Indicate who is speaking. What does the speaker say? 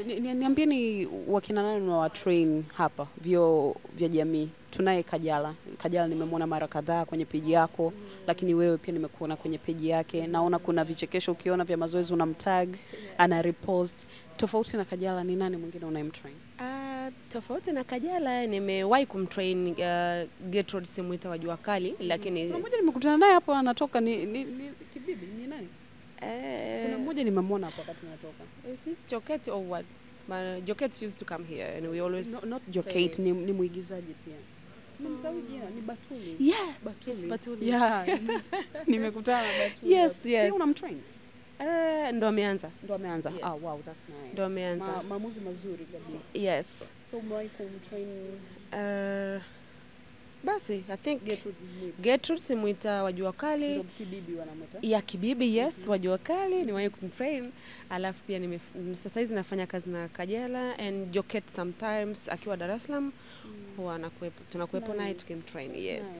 Speaker 1: Niambieni wakina nani wa train hapa vyo vya jamii. Tunaye Kajala. Kajala nimemwona mara kadhaa kwenye page yako, lakini wewe pia nimekuona kwenye page yake. Naona kuna vichekesho ukiona vya mazoezi unamtag, ana repost. Tofauti na Kajala ni nani mwingine unayemtrain?
Speaker 2: Tofauti na Kajala nimewahi kumtrain Gertrude Simwita wa Jua Kali, lakini
Speaker 1: kuna mmoja nimekutana naye hapo anatoka ni Kibibi ni nani? Kuna mmoja nimemwona hapo wakati anatoka.
Speaker 2: Is it Jokate or what? Jokate used to come here and we always
Speaker 1: not Jokate, ni muigizaji pia. Nimsahau jina, ni Batuli.
Speaker 2: Yeah,
Speaker 1: Batuli.
Speaker 2: yes, Batuli.
Speaker 1: Yeah. Nimekutana na Batuli.
Speaker 2: Yes.
Speaker 1: Wewe unamtrain?
Speaker 2: Ndo ameanza.
Speaker 1: Yes. Wow, that's nice.
Speaker 2: Ndo ameanza.
Speaker 1: Maamuzi mazuri kabisa.
Speaker 2: Yes.
Speaker 1: So umewahi kumtrain
Speaker 2: basi I think Gertrude Simwita wa Jua Kali.
Speaker 1: Ndio Kibibi wanamuita.
Speaker 2: Ya Kibibi, yes, wa Jua Kali nimewahi kumtrain. Alafu pia sasa hizi nafanya kazi na Kajala and Jokate sometimes akiwa Dar es Salaam huwa tunakuepo naye tukimtrain. Yes.